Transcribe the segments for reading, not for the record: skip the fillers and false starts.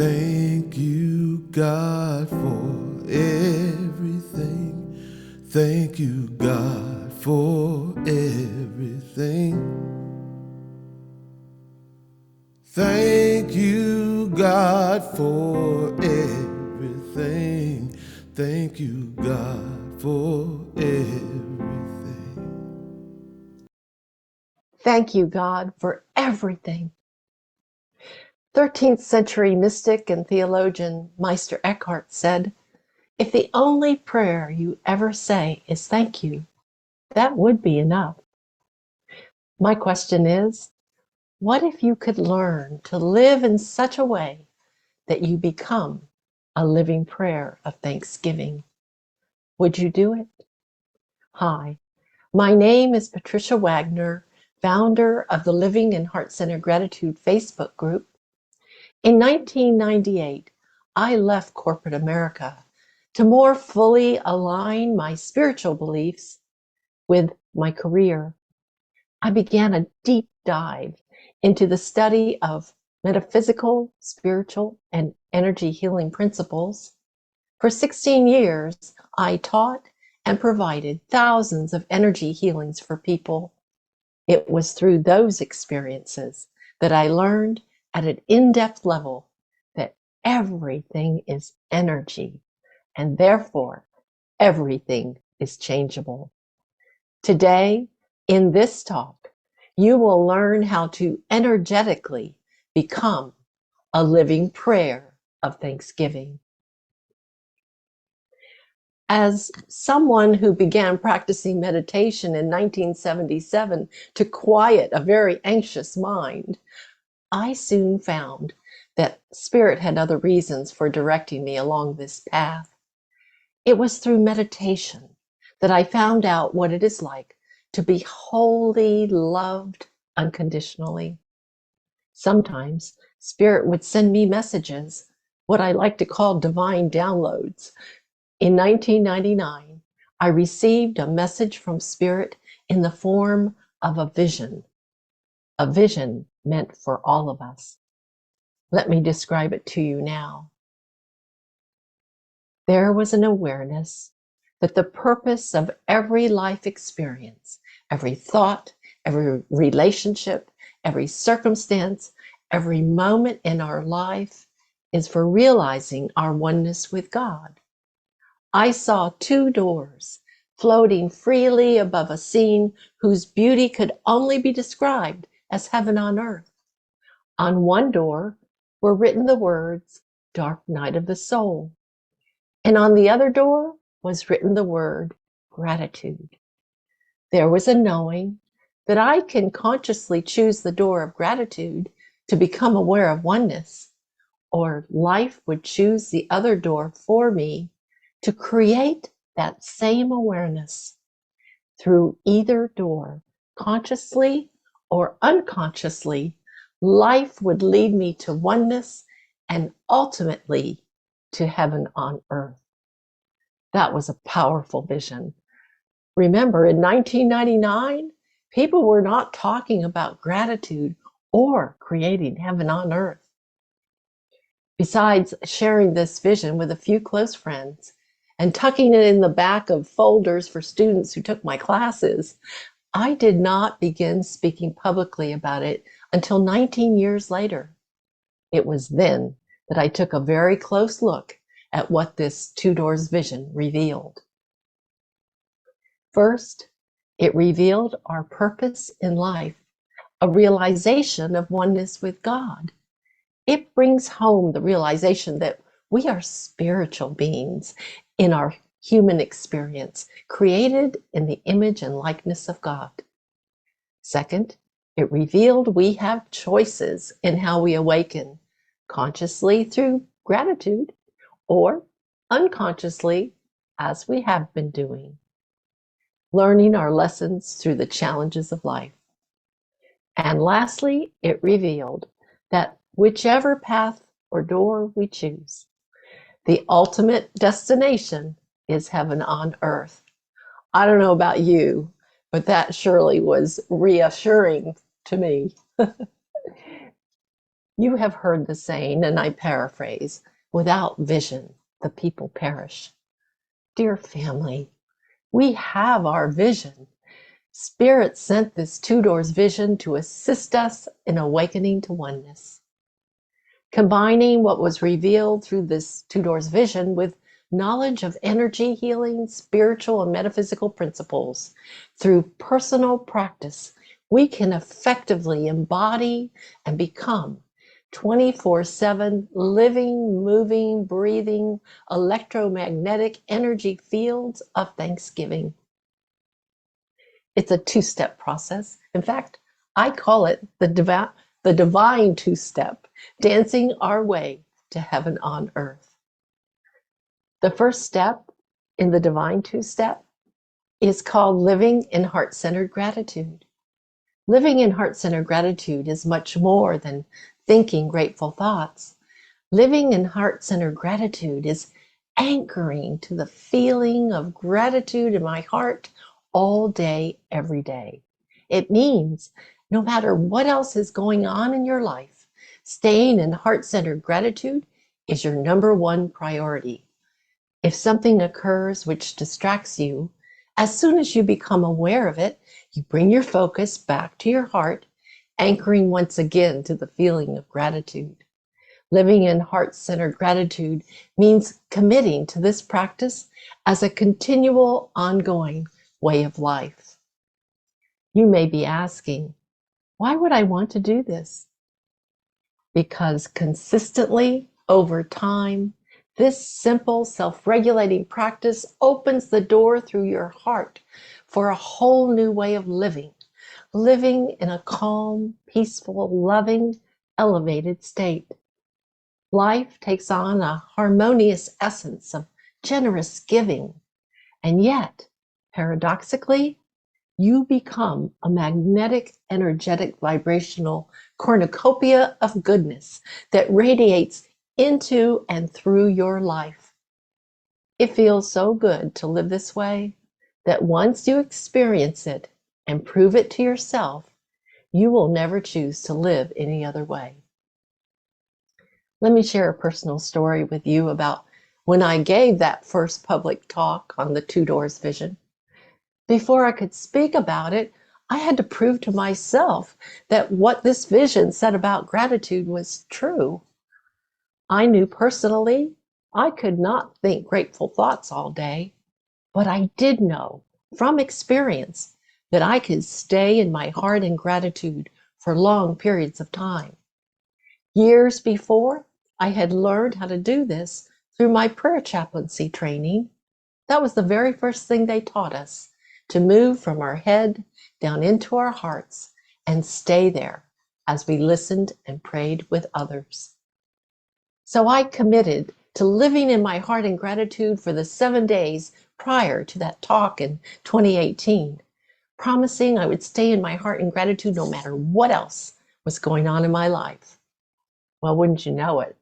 Thank you, God, for everything. Thank you, God, for everything. Thank you, God, for everything. Thank you, God, for everything. Thank you, God, for everything. 13th century mystic and theologian Meister Eckhart said, if the only prayer you ever say is thank you, that would be enough. My question is, what if you could learn to live in such a way that you become a living prayer of thanksgiving? Would you do it? Hi, my name is Patricia Wagner, founder of the Living in Heart-Centered Gratitude Facebook group. In 1998, I left corporate America to more fully align my spiritual beliefs with my career. I began a deep dive into the study of metaphysical, spiritual, and energy healing principles. For 16 years, I taught and provided thousands of energy healings for people. It was through those experiences that I learned at an in-depth level that everything is energy, and therefore everything is changeable. Today, in this talk, you will learn how to energetically become a living prayer of thanksgiving. As someone who began practicing meditation in 1977 to quiet a very anxious mind, I soon found that Spirit had other reasons for directing me along this path. It was through meditation that I found out what it is like to be wholly loved unconditionally. Sometimes Spirit would send me messages, what I like to call divine downloads. In 1999, I received a message from Spirit in the form of a vision meant for all of us. Let me describe it to you now. There was an awareness that the purpose of every life experience, every thought, every relationship, every circumstance, every moment in our life is for realizing our oneness with God. I saw two doors floating freely above a scene whose beauty could only be described as heaven on earth. On one door were written the words, "Dark Night of the Soul." And on the other door was written the word, "Gratitude." There was a knowing that I can consciously choose the door of gratitude to become aware of oneness, or life would choose the other door for me to create that same awareness. Through either door, consciously or unconsciously, life would lead me to oneness and ultimately to heaven on earth. That was a powerful vision. Remember, in 1999, people were not talking about gratitude or creating heaven on earth. Besides sharing this vision with a few close friends and tucking it in the back of folders for students who took my classes, I did not begin speaking publicly about it until 19 years later. It was then that I took a very close look at what this two doors vision revealed. First, it revealed our purpose in life, a realization of oneness with God. It brings home the realization that we are spiritual beings in our human experience, created in the image and likeness of God. Second, it revealed we have choices in how we awaken, consciously through gratitude or unconsciously as we have been doing, learning our lessons through the challenges of life. And lastly, it revealed that whichever path or door we choose, the ultimate destination is heaven on earth. I don't know about you, but that surely was reassuring to me. You have heard the saying, and I paraphrase, without vision, the people perish. Dear family, we have our vision. Spirit sent this Two Doors vision to assist us in awakening to oneness. Combining what was revealed through this Two Doors vision with knowledge of energy healing, spiritual and metaphysical principles, through personal practice, we can effectively embody and become 24/7 living, moving, breathing, electromagnetic energy fields of Thanksgiving. It's a two-step process. In fact, I call it the divine two-step, dancing our way to heaven on earth. The first step in the divine two-step is called living in heart-centered gratitude. Living in heart-centered gratitude is much more than thinking grateful thoughts. Living in heart-centered gratitude is anchoring to the feeling of gratitude in my heart all day, every day. It means no matter what else is going on in your life, staying in heart-centered gratitude is your number one priority. If something occurs which distracts you, as soon as you become aware of it, you bring your focus back to your heart, anchoring once again to the feeling of gratitude. Living in heart-centered gratitude means committing to this practice as a continual, ongoing way of life. You may be asking, why would I want to do this? Because consistently, over time, this simple, self-regulating practice opens the door through your heart for a whole new way of living, living in a calm, peaceful, loving, elevated state. Life takes on a harmonious essence of generous giving, and yet, paradoxically, you become a magnetic, energetic, vibrational cornucopia of goodness that radiates into and through your life. It feels so good to live this way that once you experience it and prove it to yourself, you will never choose to live any other way. Let me share a personal story with you about when I gave that first public talk on the Two Doors vision. Before I could speak about it, I had to prove to myself that what this vision said about gratitude was true. I knew personally I could not think grateful thoughts all day, but I did know from experience that I could stay in my heart in gratitude for long periods of time. Years before, I had learned how to do this through my prayer chaplaincy training. That was the very first thing they taught us, to move from our head down into our hearts and stay there as we listened and prayed with others. So I committed to living in my heart in gratitude for the 7 days prior to that talk in 2018, promising I would stay in my heart in gratitude no matter what else was going on in my life. Well, wouldn't you know it?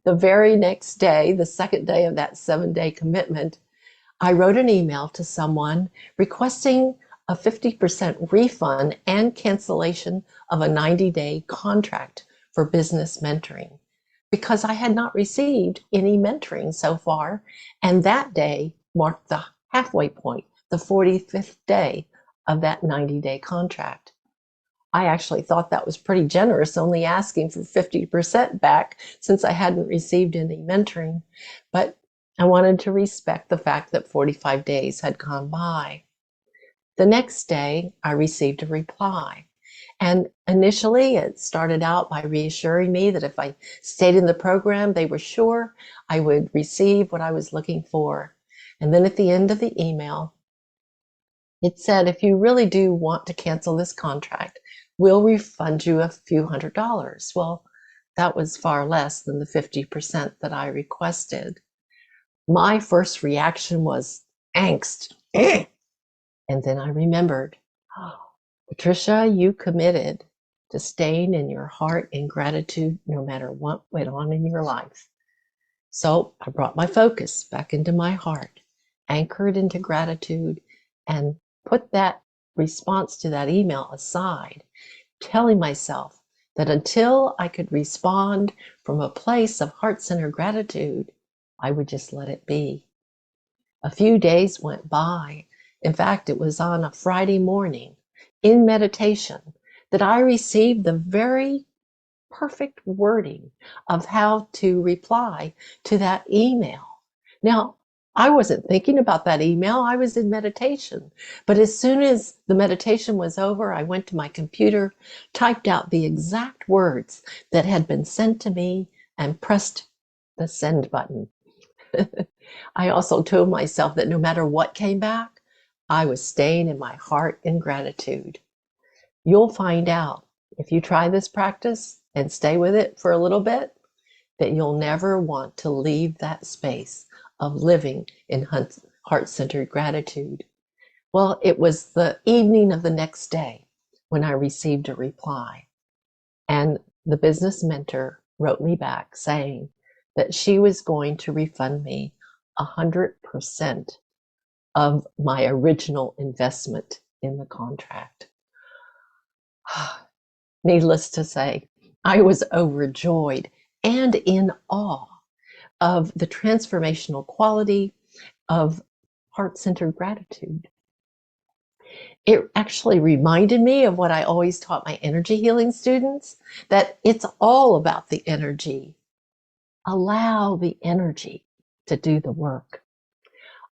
The very next day, the second day of that 7-day commitment, I wrote an email to someone requesting a 50% refund and cancellation of a 90-day contract for business mentoring because I had not received any mentoring so far. And that day marked the halfway point, the 45th day of that 90-day contract. I actually thought that was pretty generous, only asking for 50% back since I hadn't received any mentoring. But I wanted to respect the fact that 45 days had gone by. The next day, I received a reply. And initially, it started out by reassuring me that if I stayed in the program, they were sure I would receive what I was looking for. And then at the end of the email, it said, if you really do want to cancel this contract, we'll refund you a few $100s. Well, that was far less than the 50% that I requested. My first reaction was angst. And then I remembered, oh, Patricia, you committed to staying in your heart in gratitude no matter what went on in your life. So I brought my focus back into my heart, anchored into gratitude, and put that response to that email aside, telling myself that until I could respond from a place of heart-centered gratitude, I would just let it be. A few days went by. In fact, it was on a Friday morning in meditation that I received the very perfect wording of how to reply to that email. Now, I wasn't thinking about that email. I was in meditation. But as soon as the meditation was over, I went to my computer, typed out the exact words that had been sent to me, and pressed the send button. I also told myself that no matter what came back, I was staying in my heart in gratitude. You'll find out if you try this practice and stay with it for a little bit that you'll never want to leave that space of living in heart-centered gratitude. Well, it was the evening of the next day when I received a reply, and the business mentor wrote me back saying that she was going to refund me 100% of my original investment in the contract. Needless to say, I was overjoyed and in awe of the transformational quality of heart-centered gratitude. It actually reminded me of what I always taught my energy healing students, that it's all about the energy. Allow the energy to do the work.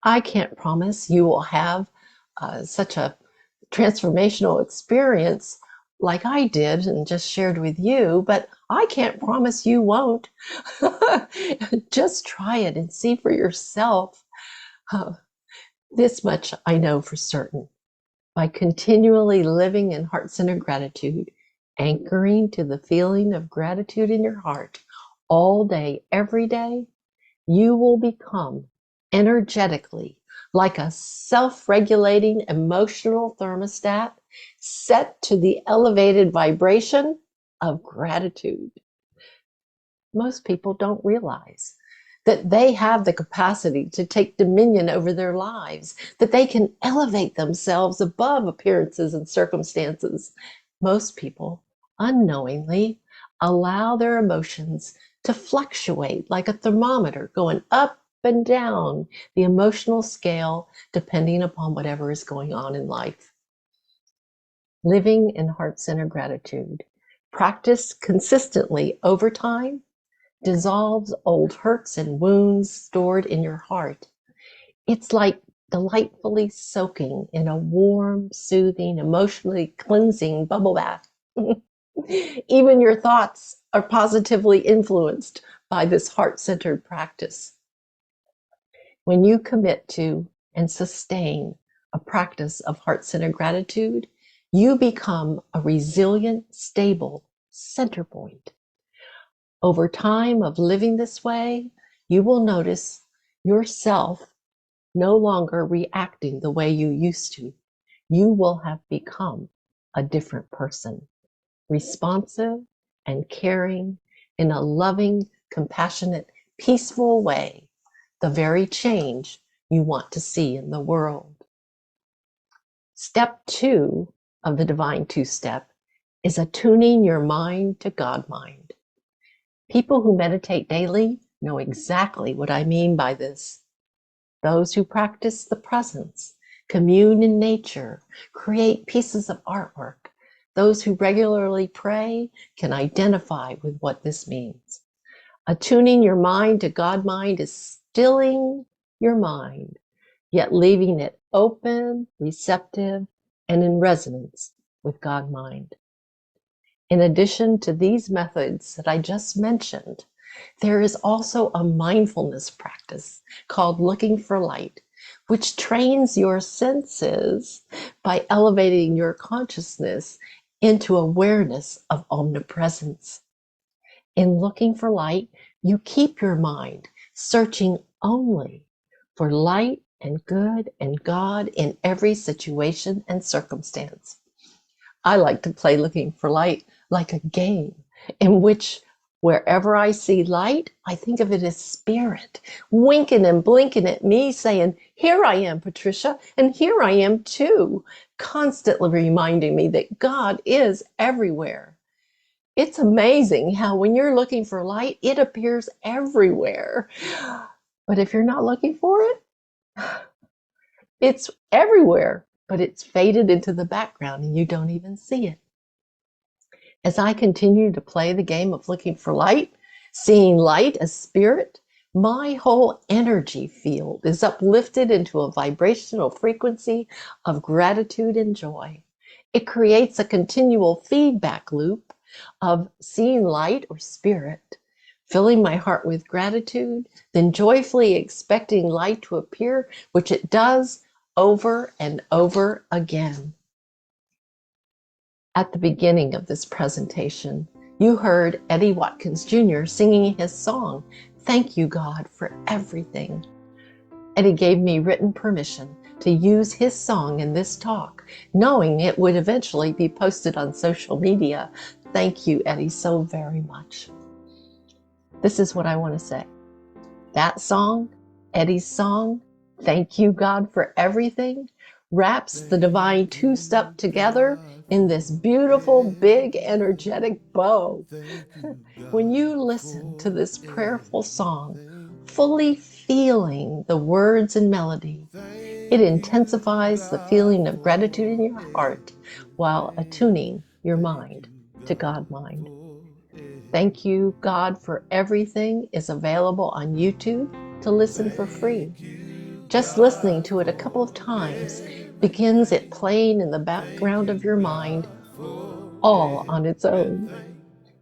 I can't promise you will have such a transformational experience like I did and just shared with you, but I can't promise you won't. Just try it and see for yourself. This much I know for certain. By continually living in heart-centered gratitude, anchoring to the feeling of gratitude in your heart all day, every day, you will become energetically like a self-regulating emotional thermostat set to the elevated vibration of gratitude. Most people don't realize that they have the capacity to take dominion over their lives, that they can elevate themselves above appearances and circumstances. Most people unknowingly allow their emotions to fluctuate like a thermometer, going up and down the emotional scale, depending upon whatever is going on in life. Living in heart-centered gratitude, practiced consistently over time, dissolves old hurts and wounds stored in your heart. It's like delightfully soaking in a warm, soothing, emotionally cleansing bubble bath. Even your thoughts are positively influenced by this heart-centered practice. When you commit to and sustain a practice of heart-centered gratitude, you become a resilient, stable center point. Over time of living this way, you will notice yourself no longer reacting the way you used to. You will have become a different person, responsive and caring in a loving, compassionate, peaceful way, the very change you want to see in the world. Step 2 of the Divine Two-Step is attuning your mind to God mind. People who meditate daily know exactly what I mean by this. Those who practice the presence, commune in nature, create pieces of artwork. Those who regularly pray can identify with what this means. Attuning your mind to God mind is stilling your mind, yet leaving it open, receptive, and in resonance with God mind. In addition to these methods that I just mentioned, there is also a mindfulness practice called looking for light, which trains your senses by elevating your consciousness into awareness of omnipresence. In looking for light, you keep your mind searching only for light and good and God in every situation and circumstance. I like to play looking for light like a game in which wherever I see light, I think of it as spirit, winking and blinking at me, saying, "Here I am, Patricia, and here I am too," constantly reminding me that God is everywhere. It's amazing how when you're looking for light, it appears everywhere. But if you're not looking for it, it's everywhere, but it's faded into the background and you don't even see it. As I continue to play the game of looking for light, seeing light as spirit, my whole energy field is uplifted into a vibrational frequency of gratitude and joy. It creates a continual feedback loop of seeing light or spirit, filling my heart with gratitude, then joyfully expecting light to appear, which it does over and over again. At the beginning of this presentation, you heard Eddie Watkins Jr. singing his song, "Thank You, God, for Everything." Eddie gave me written permission to use his song in this talk, knowing it would eventually be posted on social media. Thank you, Eddie, so very much. This is what I want to say. That song, Eddie's song, "Thank You, God, for Everything," wraps the divine two-step together in this beautiful, big, energetic bow. When you listen to this prayerful song, fully feeling the words and melody, it intensifies the feeling of gratitude in your heart while attuning your mind to God mind. Thank You, God, for Everything is available on YouTube to listen for free. Just listening to it a couple of times begins it playing in the background of your mind all on its own.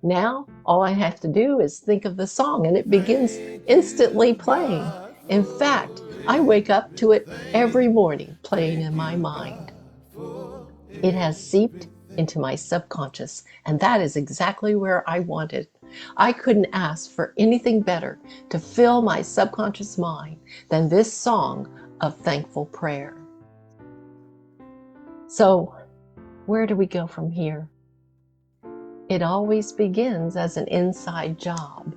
Now, all I have to do is think of the song and it begins instantly playing. In fact, I wake up to it every morning playing in my mind. It has seeped into my subconscious, and that is exactly where I want it. I couldn't ask for anything better to fill my subconscious mind than this song of thankful prayer. So, where do we go from here? It always begins as an inside job,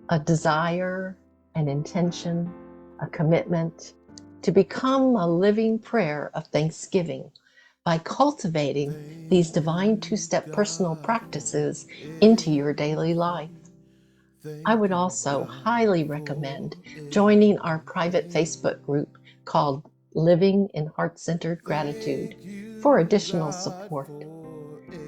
a desire, an intention, a commitment to become a living prayer of thanksgiving by cultivating these divine two-step personal practices into your daily life. I would also highly recommend joining our private Facebook group called Living in Heart-Centered Gratitude for additional support.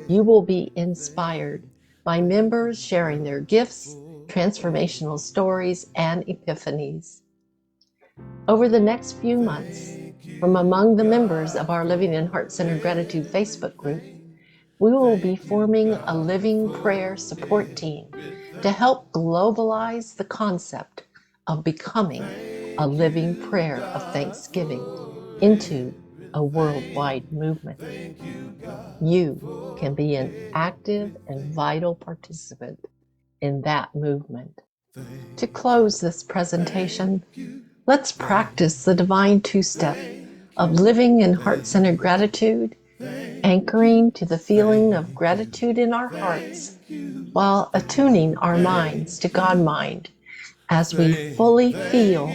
You will be inspired by members sharing their gifts, transformational stories, and epiphanies. Over the next few months, from among the members of our Living in Heart-Centered Gratitude Facebook group, we will be forming a living prayer support team to help globalize the concept of becoming a living prayer of thanksgiving into a worldwide movement. You can be an active and vital participant in that movement. To close this presentation, let's practice the divine two-step of living in heart-centered gratitude, anchoring to the feeling of gratitude in our hearts, while attuning our minds to God mind as we fully feel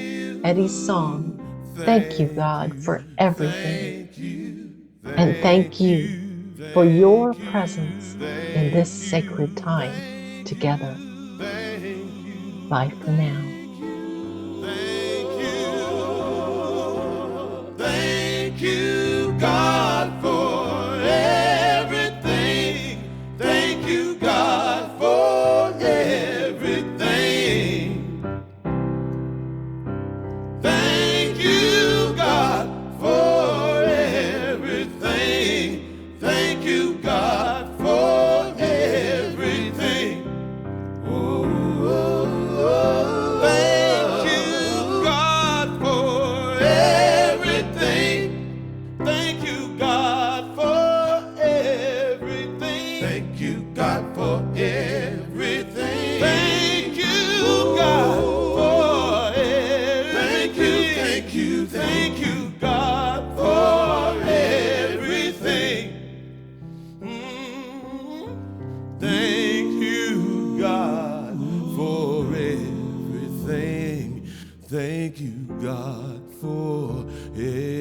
Eddie's song, "Thank You, God, for Everything." And thank you for your presence in this sacred time together. Bye for now. Thank you, God, for everything. Thank you, God, for everything. Thank you, God, for everything. Thank you, God, for everything. Oh, oh, oh. Thank you, God, for everything. Thank you, God, for everything. Thank you, God, for everything. Thank you, God, for everything. Thank you, God, for everything. Thank you, God, for everything. Thank you, God, for everything.